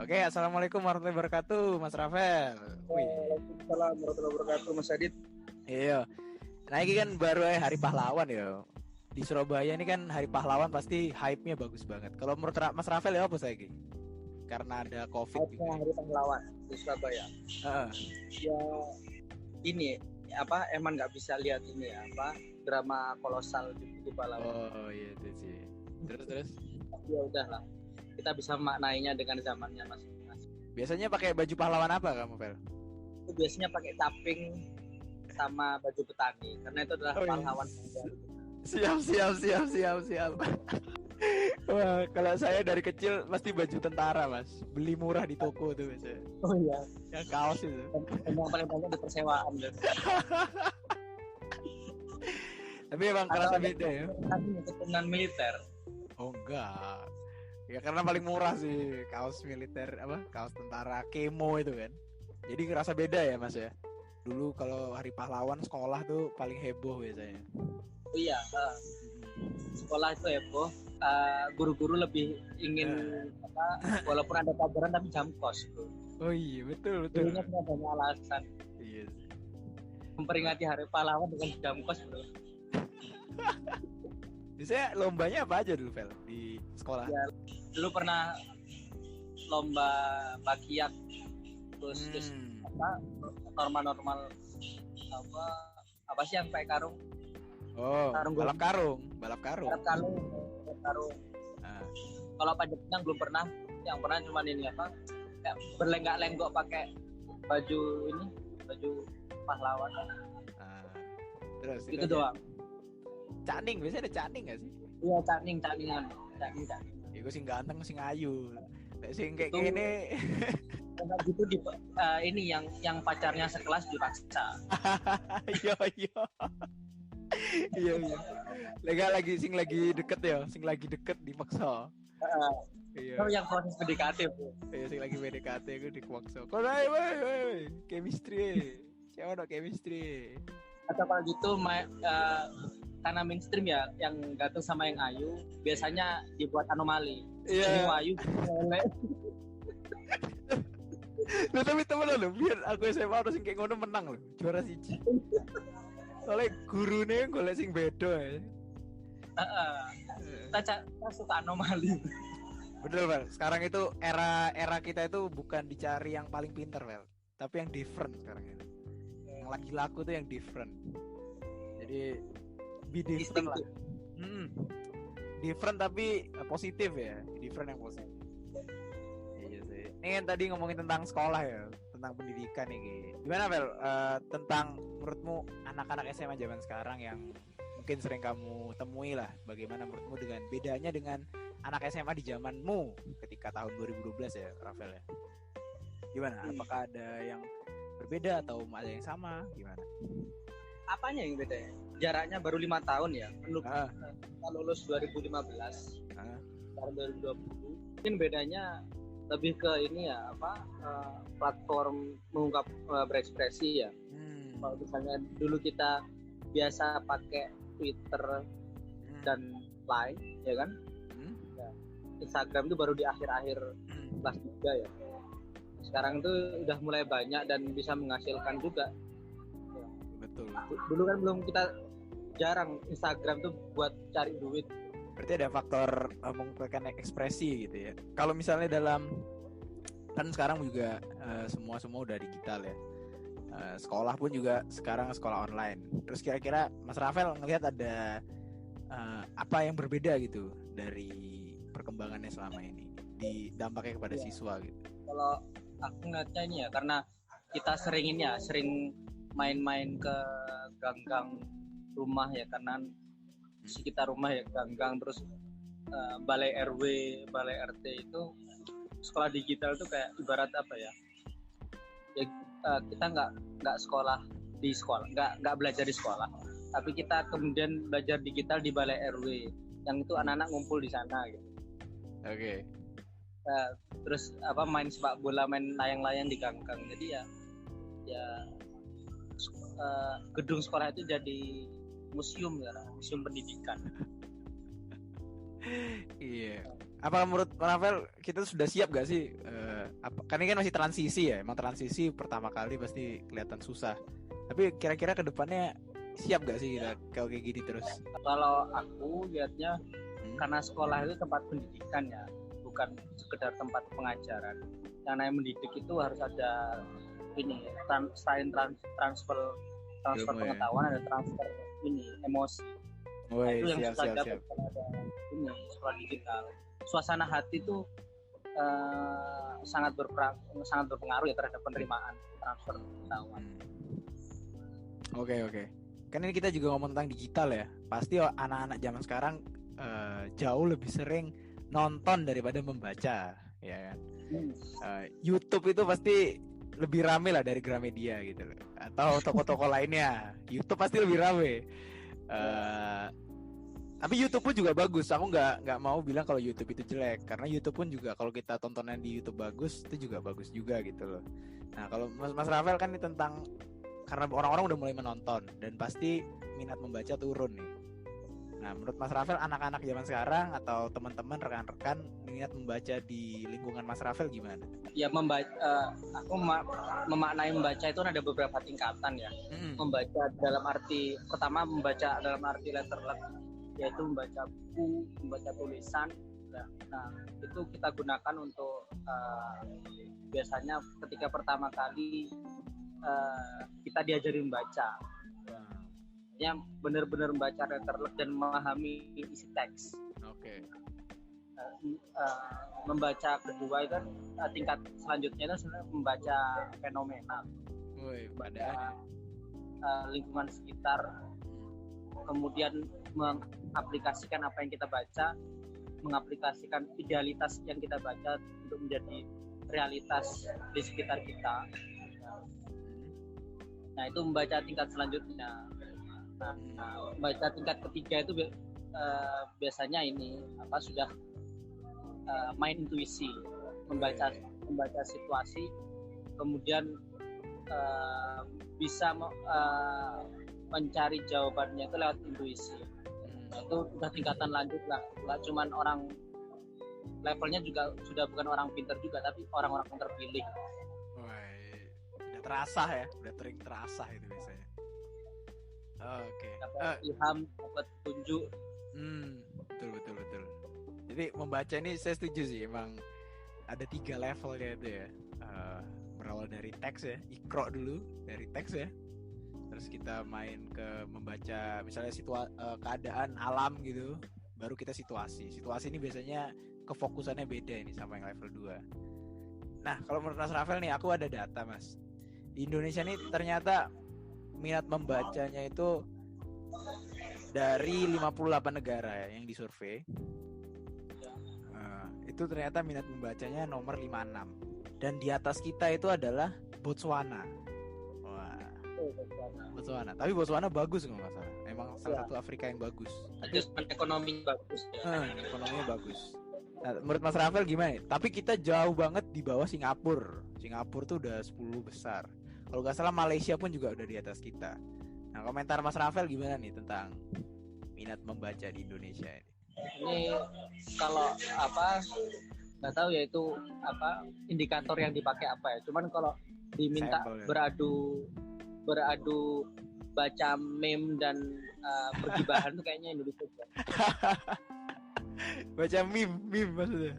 Oke, assalamualaikum warahmatullahi wabarakatuh, Mas Rafael. Wih, Waalaikumsalam warahmatullahi wabarakatuh, Mas Adit. iya. Nah ini kan baru hari pahlawan ya. Di Surabaya ini kan hari pahlawan pasti hype-nya bagus banget. Kalau menurut Mas Rafael ya apa saya Ki? Karena ada COVID Hype-nya juga. Hari Pahlawan di Surabaya. Heeh. Ya ini apa emang nggak bisa lihat ini ya apa drama kolosal di Tugu Pahlawan. Oh iya itu sih. Terus. Tapi ya udahlah, kita bisa maknainya dengan zamannya masing-masing. Biasanya pakai baju pahlawan apa kamu, Fel? Itu biasanya pakai caping sama baju petani karena itu adalah Oh iya. pahlawan. Siap. Wah, kalau saya dari kecil pasti baju tentara, Mas. Beli murah di toko tuh biasanya. Oh iya. Yang kaos itu. Dan yang paling banyak di persewaan dan Tapi emang kerasa beda ya. keturunan militer. Oh enggak. Ya karena paling murah sih kaos militer apa? Kaos tentara kemo itu kan. Jadi ngerasa beda ya Mas ya. Dulu kalau hari pahlawan sekolah tuh paling heboh biasanya. Oh iya, sekolah itu heboh. Guru-guru lebih ingin apa, walaupun ada pelajaran tapi jam kos. Oh iya betul. Gurunya punya banyak alasan Iya sih. memperingati Hari Pahlawan dengan jam kos, bro. Biasanya lombanya apa aja dulu Vel di sekolah? Ya, dulu pernah lomba bakiak, terus apa normal apa apa sih yang pakai karung? Oh, Karung balap karung. balap karung. Ah. Kalau panjat pinang belum pernah. Yang pernah cuma ini apa? Kayak berlenggak-lenggok pakai baju pahlawan. Ah. Terus Itu doang. Caning, biasanya ada caning gak sih? Iya, caningan. Iku sing ganteng sing ayu. Nek sing kayak Itu- gini Karena gitu ini yang pacarnya sekelas dipaksa. Iya. Lagi sing lagi deket dipaksa. Iya. Itu yang proses PDKT, bro. Iya sing lagi PDKT aku dipaksa. Kok ae, chemistry. Siapa ada chemistry? Atau kalau gitu karena mainstream ya yang ganteng sama yang ayu biasanya dibuat anomali. Iya. Ini ayu elek. Loh, tapi temen lo biar aku SMA harus sing kayak ngono menang loh. Juara siji. Soalnya gurune golek sing beda ya. Kita suka anomali. Betul, Vel. Sekarang itu era kita itu bukan dicari yang paling pinter, Vel, tapi yang different sekarang ini. Yang lagi laku tuh yang different. Jadi be different lah. Different tapi positif ya. Different yang positif. Iya sih. Ini kan tadi ngomongin tentang sekolah ya, tentang pendidikan nih. Gimana, Vel? Tentang menurutmu anak-anak SMA zaman sekarang yang mungkin sering kamu temui lah, bagaimana menurutmu dengan bedanya dengan anak SMA di zamanmu ketika tahun 2012 ya, Rafael ya? Gimana? Apakah ada yang berbeda atau ada yang sama? Gimana? Apanya yang beda ya? Jaraknya baru 5 tahun ya. Kita lulus 2015. Tahun 2020. Mungkin bedanya lebih ke ini ya apa platform mengungkap berekspresi ya. Kalau misalnya dulu kita biasa pakai Twitter dan Line ya kan, ya, Instagram itu baru di akhir-akhir kelas 3 ya. Sekarang itu udah mulai banyak dan bisa menghasilkan juga ya. Betul. Dulu kan belum, kita jarang Instagram tuh buat cari duit. Berarti ada faktor mengungkapkan ekspresi gitu ya. Kalau misalnya dalam kan sekarang juga semua udah digital ya. Sekolah pun juga sekarang sekolah online. Terus kira-kira Mas Rafael ngelihat ada apa yang berbeda gitu dari perkembangannya selama ini di dampaknya kepada siswa gitu. Kalau aku ngeliatnya ini ya karena kita sering main-main ke gang-gang rumah ya, karena sekitar rumah ya gang-gang, terus balai RW, balai RT itu sekolah digital itu kayak ibarat apa ya? Ya kita nggak sekolah di sekolah, nggak belajar di sekolah, tapi kita kemudian belajar digital di balai RW yang itu anak-anak ngumpul di sana gitu. Oke. Terus apa main sepak bola, main layang-layang di gang-gang. Jadi ya gedung sekolah itu jadi museum ya, museum pendidikan. Iya. Apa menurut Rafael kita sudah siap gak sih Kan ini kan masih transisi ya, emang transisi pertama kali pasti kelihatan susah. Tapi kira-kira kedepannya siap gak sih kita kalau kayak gini terus? Kalau aku lihatnya karena sekolah itu tempat pendidikan ya, bukan sekedar tempat pengajaran. Yang namanya mendidik itu harus ada ini transfer pengetahuan, ada transfer ini emosi. Woy, itu yang siap. ada ini sekolah digital. Suasana hati itu sangat berpengaruh ya terhadap penerimaan transfer pengetahuan. Oke. Kan ini kita juga ngomong tentang digital ya. Pasti anak-anak zaman sekarang jauh lebih sering nonton daripada membaca, ya kan? YouTube itu pasti lebih rame lah dari Gramedia gitu loh. Atau toko-toko lainnya. YouTube pasti lebih rame. Tapi YouTube pun juga bagus. Aku nggak mau bilang kalau YouTube itu jelek, karena YouTube pun juga kalau kita tontonan di YouTube bagus, itu juga bagus juga gitu loh. Nah kalau Mas Rafael kan ini tentang karena orang-orang udah mulai menonton dan pasti minat membaca turun nih. Nah menurut Mas Rafael, anak-anak zaman sekarang atau teman-teman rekan-rekan minat membaca di lingkungan Mas Rafael gimana? Ya aku memaknai membaca itu ada beberapa tingkatan ya. Membaca dalam arti pertama, membaca dalam arti letterlek, yaitu membaca buku, membaca tulisan. Nah itu kita gunakan untuk biasanya ketika pertama kali kita diajari membaca, yang benar-benar membaca letterlek dan memahami isi teks. Oke. Membaca kedua itu kan tingkat selanjutnya itu sebenarnya membaca fenomena. Membaca lingkungan sekitar, kemudian mengaplikasikan apa yang kita baca, mengaplikasikan idealitas yang kita baca untuk menjadi realitas di sekitar kita. Nah itu membaca tingkat selanjutnya. Nah membaca tingkat ketiga itu biasanya ini sudah main intuisi, membaca situasi, kemudian bisa mencari jawabannya itu lewat intuisi. Nah, itu udah tingkatan lanjut lah, nggak cuman orang levelnya juga sudah bukan orang pintar juga, tapi orang-orang yang terpilih. Udah terasa ya, udah terasa itu biasanya. Oke. Dapat ilham, dapat tunjuk. Betul. Jadi membaca ini saya setuju sih, emang ada 3 levelnya itu ya. Berawal dari teks ya, ikro dulu dari teks ya. Terus kita main ke membaca misalnya keadaan alam gitu, baru kita situasi. Situasi ini biasanya kefokusannya beda ini sama yang level 2. Nah, kalau menurut Mas Rafael nih, aku ada data Mas. Di Indonesia nih ternyata minat membacanya itu dari 58 negara ya, yang disurvei. Itu ternyata minat membacanya nomor 56. Dan di atas kita itu adalah Botswana. Botswana. Tapi Botswana bagus kalau nggak salah. Emang salah satu Afrika yang bagus. Ekonominya bagus. Ekonominya bagus. Nah, menurut Mas Rafael gimana? Tapi kita jauh banget di bawah Singapura. Singapura tuh udah 10 besar. Kalau nggak salah Malaysia pun juga udah di atas kita. Nah, komentar Mas Rafael gimana nih tentang minat membaca di Indonesia ini? Ini kalau nggak tahu ya itu indikator yang dipakai apa ya. Cuman kalau diminta beradu baca meme dan pergibahan tuh kayaknya Indonesia. Baca meme maksudnya.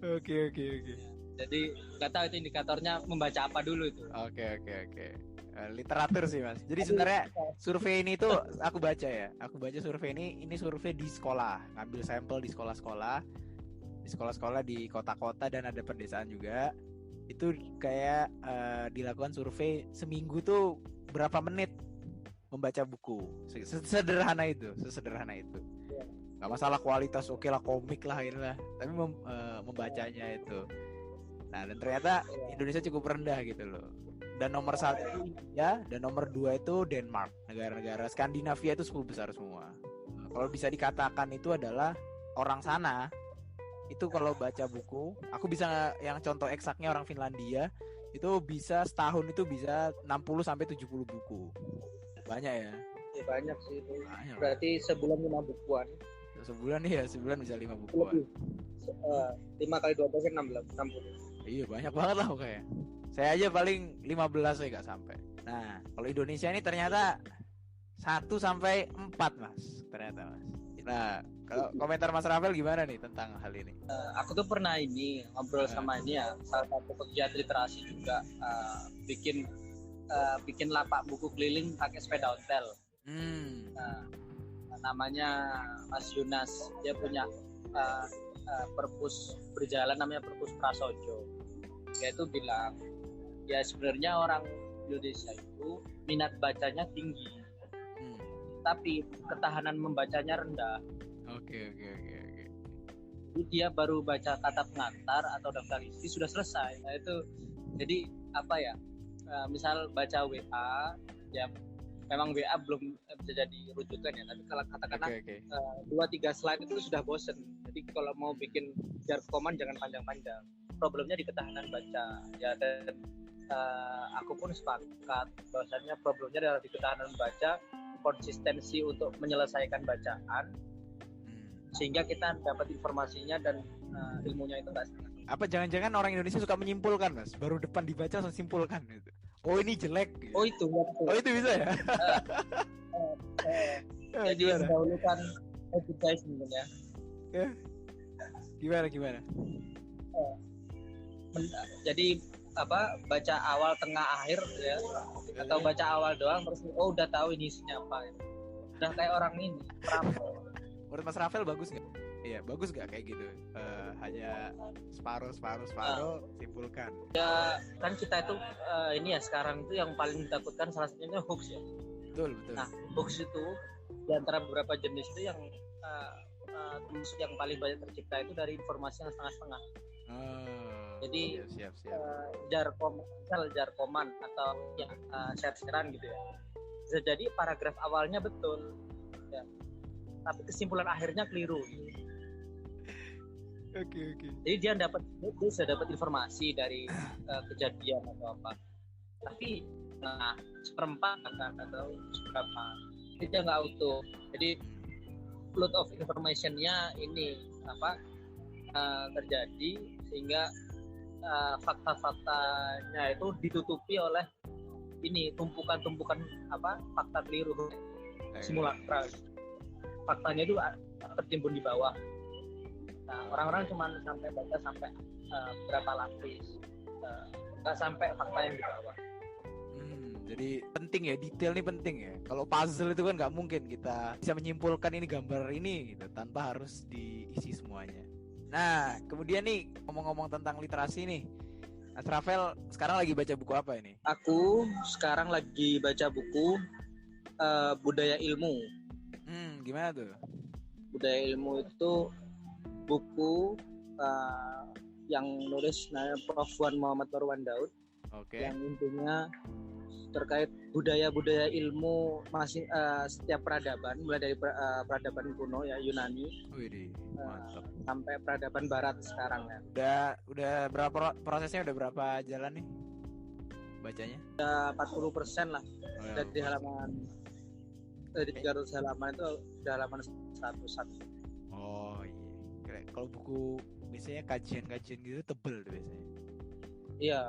Oke. Jadi nggak tahu itu indikatornya membaca apa dulu itu. Oke. Literatur sih Mas. Jadi sebenarnya survei ini tuh aku baca survei ini survei di sekolah, ngambil sampel di sekolah-sekolah di kota-kota dan ada pedesaan juga. Itu kayak dilakukan survei seminggu tuh berapa menit membaca buku. Sesederhana itu. Gak masalah kualitas, oke lah, komik lah inilah, tapi membacanya itu. Nah dan ternyata Indonesia cukup rendah gitu loh. Dan nomor 1 ya, dan nomor 2 itu Denmark. Negara-negara Skandinavia itu 10 besar semua. Kalau bisa dikatakan itu adalah orang sana itu kalau baca buku, aku bisa yang contoh eksaknya orang Finlandia itu bisa setahun itu bisa 60-70 buku. Banyak ya? Ya banyak sih itu. Berarti sebulan 5 bukuan. Sebulan bisa 5 bukuan. 5 kali 12 kan 60. Iya banyak banget lah pokoknya. Saya aja paling 15 saya nggak sampai. Nah kalau Indonesia ini ternyata 1 sampai 4 mas ternyata mas. Nah kalau komentar Mas Rafael gimana nih tentang hal ini? Aku tuh pernah ini ngobrol sama ini ya, salah satu pegiat literasi juga, bikin lapak buku keliling pakai sepeda ontel. Namanya Mas Yunas, dia punya perpus berjalan namanya perpus Prasojo. Dia itu bilang ya sebenarnya orang Indonesia itu minat bacanya tinggi, tapi ketahanan membacanya rendah. Oke. Jadi dia baru baca kata pengantar atau daftar isi sudah selesai. Nah itu jadi apa ya? Misal baca WA, ya memang WA belum bisa jadi rujukan ya. Tapi kalau katakanlah 2-3 slide itu sudah bosen. Jadi kalau mau bikin jar koman jangan panjang-panjang. Problemnya di ketahanan baca. Ya dan aku pun sepakat bahwasanya problemnya adalah di ketahanan baca, konsistensi untuk menyelesaikan bacaan. Sehingga kita dapat informasinya dan ilmunya itu nggak setengah. Apa jangan-jangan orang Indonesia suka menyimpulkan mas, baru depan dibaca langsung simpulkan gitu. Oh ini jelek gitu. Oh itu ya, oh itu bisa ya. Jadi mendahulukan education sebenarnya. Gimana jadi apa, baca awal tengah akhir ya, atau baca awal doang terus udah tahu ini isinya apa ya. Udah kayak orang ini menurut Mas Rafael bagus nggak? Iya bagus nggak kayak gitu? Hanya separuh simpulkan. Ya kan kita itu ini ya sekarang itu yang paling ditakutkan salah satunya hoax ya. Betul. Nah hoax itu di antara beberapa jenis itu yang termasuk yang paling banyak tercipta itu dari informasi yang setengah-setengah. Jadi siap. jarkoman atau yang share-sharean gitu ya. Bisa jadi paragraf awalnya betul ya, tapi kesimpulan akhirnya keliru. Oke. Jadi dia bisa dapat informasi dari kejadian atau apa, tapi seperempat atau seberapa dia nggak utuh. Jadi flood of informationnya ini terjadi sehingga fakta-faktanya itu ditutupi oleh ini tumpukan fakta keliru simulakra. Faktanya itu tertimbun di bawah. Nah, orang-orang cuma sampai baca sampai berapa lapis, nggak sampai fakta yang di bawah. Jadi penting ya, detail ini penting ya. Kalau puzzle itu kan nggak mungkin kita bisa menyimpulkan ini gambar ini gitu tanpa harus diisi semuanya. Nah, kemudian nih ngomong-ngomong tentang literasi nih, Mas Rafael sekarang lagi baca buku apa ini? Aku sekarang lagi baca buku Budaya Ilmu. Gimana tuh? Budaya Ilmu itu buku yang nulis namanya Prof. Wan Muhammad Marwan Daud. Yang intinya terkait budaya-budaya ilmu masing setiap peradaban, mulai dari peradaban kuno ya Yunani, mantap, sampai peradaban Barat sekarang ya. Udah berapa prosesnya, udah berapa jalan nih bacanya? Udah 40% lah. Dari halaman dari 300 halaman itu udah halaman 100-an. Oh iya. Kalau buku biasanya kajian-kajian gitu tebel tuh biasanya. Iya.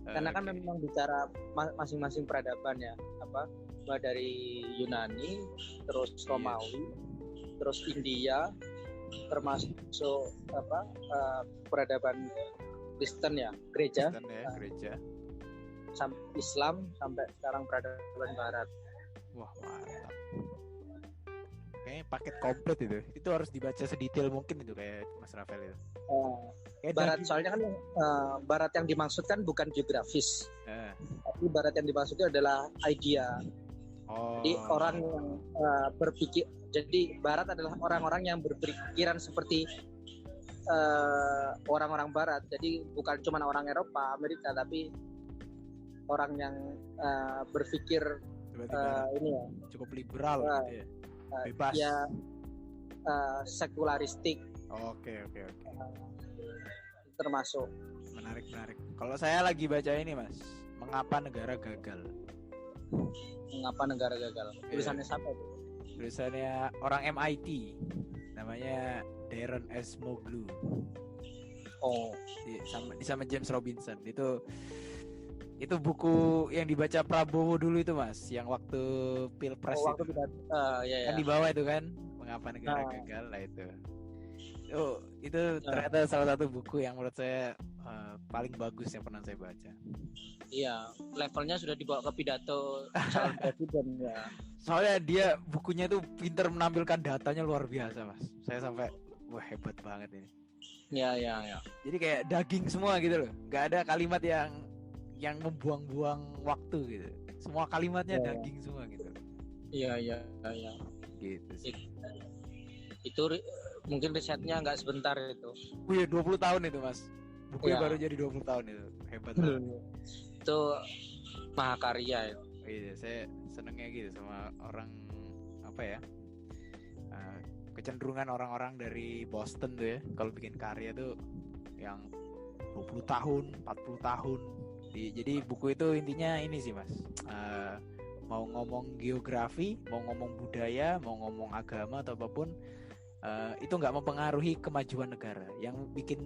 Karena kan memang bicara masing-masing peradaban ya, mulai dari Yunani, terus Romawi, terus India, termasuk peradaban Kristen ya, gereja, sampai Islam, sampai sekarang peradaban Barat. Wah mantap. Kayaknya paket komplit itu harus dibaca sedetail mungkin itu kayak Mas Rafael itu. Barat soalnya kan Barat yang dimaksudkan bukan geografis, tapi Barat yang dimaksudnya adalah idea. Jadi orang yang berpikir, jadi Barat adalah orang-orang yang berpikiran seperti orang-orang Barat. Jadi bukan cuma orang Eropa, Amerika, tapi orang yang berpikir ini ya cukup liberal gitu ya. Bebas ya, sekularistik. Oke. Termasuk menarik. Kalau saya lagi baca ini Mas, Mengapa Negara Gagal. Tulisannya siapa tuh? Tulisannya orang MIT, namanya Darren Acemoglu. Oh, sama James Robinson. Itu buku yang dibaca Prabowo dulu itu Mas, yang waktu Pilpres waktu itu. ya, Kan di bawah itu kan, mengapa negara gagal lah itu. Itu ternyata salah satu buku yang menurut saya paling bagus yang pernah saya baca. Iya, levelnya sudah dibawa ke pidato calon presiden ya. Soalnya dia bukunya tuh pinter menampilkan datanya luar biasa Mas. Saya sampai wah hebat banget ini. Ya. Jadi kayak daging semua gitu loh. Gak ada kalimat yang membuang-buang waktu gitu. Semua kalimatnya daging semua gitu. Iya. Gitu sih. Itu mungkin risetnya nggak sebentar itu. Oh iya 20 tahun itu Mas. Bukunya baru jadi 20 tahun itu. Hebat banget. Itu mahakarya itu. Iya, saya senengnya gitu sama orang apa ya? Kecenderungan orang-orang dari Boston tuh ya, kalau bikin karya tuh yang 20 tahun, 40 tahun. Jadi buku itu intinya ini sih Mas. Mau ngomong geografi, mau ngomong budaya, mau ngomong agama atau apapun, itu nggak mempengaruhi kemajuan negara. Yang bikin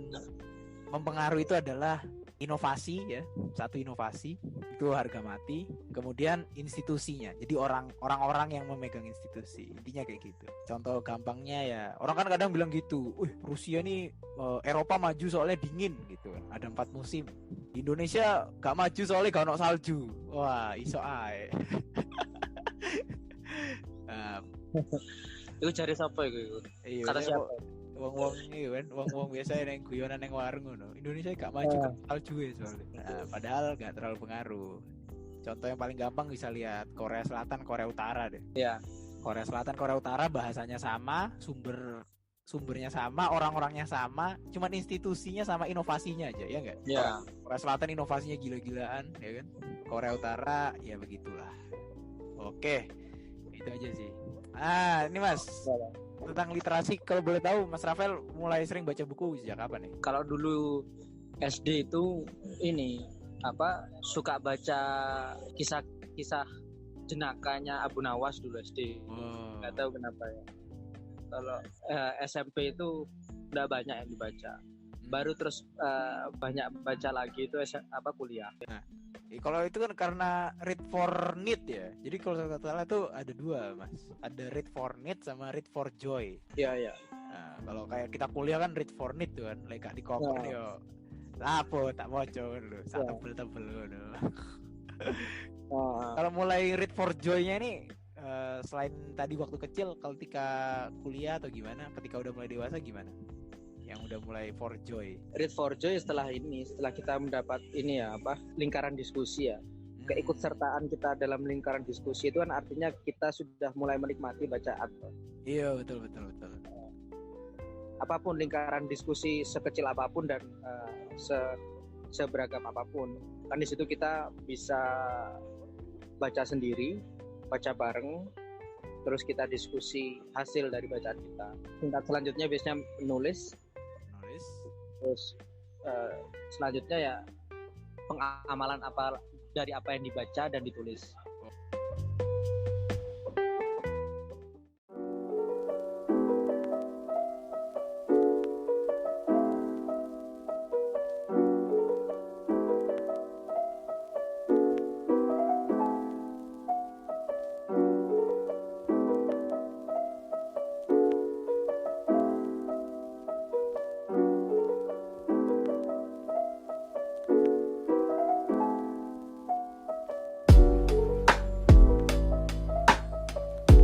mempengaruhi itu adalah inovasi ya, satu inovasi itu harga mati, kemudian institusinya, jadi orang-orang yang memegang institusi, intinya kayak gitu. Contoh gampangnya ya, orang kan kadang bilang gitu, Rusia nih Eropa maju soalnya dingin gitu kan, ada 4 musim. Indonesia gak maju soalnya gak ono salju. Wah iso ae. Itu cari siapa itu? Kata siapa? Wong-wong iki kan, wong-wong biasa neng guyonan neng warung ngono. Indonesia gak maju kan salju soalnya. Padahal gak terlalu pengaruh. Contoh yang paling gampang bisa lihat Korea Selatan, Korea Utara deh. Iya. Korea Selatan, Korea Utara bahasanya sama, sumbernya sama, orang-orangnya sama, cuman institusinya sama inovasinya aja, ya enggak? Iya. Korea Selatan inovasinya gila-gilaan, ya kan? Korea Utara ya begitulah. Oke. Itu aja sih. Ini Mas. Tentang literasi, kalau boleh tahu Mas Rafael mulai sering baca buku sejak kapan nih? Kalau dulu SD itu ini suka baca kisah jenakanya Abu Nawas dulu SD. Nggak tahu kenapa ya. Kalau SMP itu udah banyak yang dibaca. Baru terus banyak baca lagi itu kuliah. Nah, kalau itu kan karena read for need ya. Jadi kalau saya salah tuh ada 2 Mas. Ada read for need sama read for joy. Iya. Nah, kalau kayak kita kuliah kan read for need tuh kan, lek di cover yo. Apa tak bocor dulu, sak tebel-tebel dulu. Kalau mulai read for joy-nya ini selain tadi waktu kecil, ketika kuliah atau gimana? Ketika udah mulai dewasa gimana? Yang udah mulai for joy. Read for joy setelah kita mendapat lingkaran diskusi ya. Keikutsertaan kita dalam lingkaran diskusi itu kan artinya kita sudah mulai menikmati bacaan. Iya, betul. Apapun lingkaran diskusi, sekecil apapun dan seberagam apapun, kan di situ kita bisa baca sendiri, baca bareng, terus kita diskusi hasil dari bacaan kita. Tingkat selanjutnya biasanya menulis. Terus selanjutnya ya pengamalan dari apa yang dibaca dan ditulis.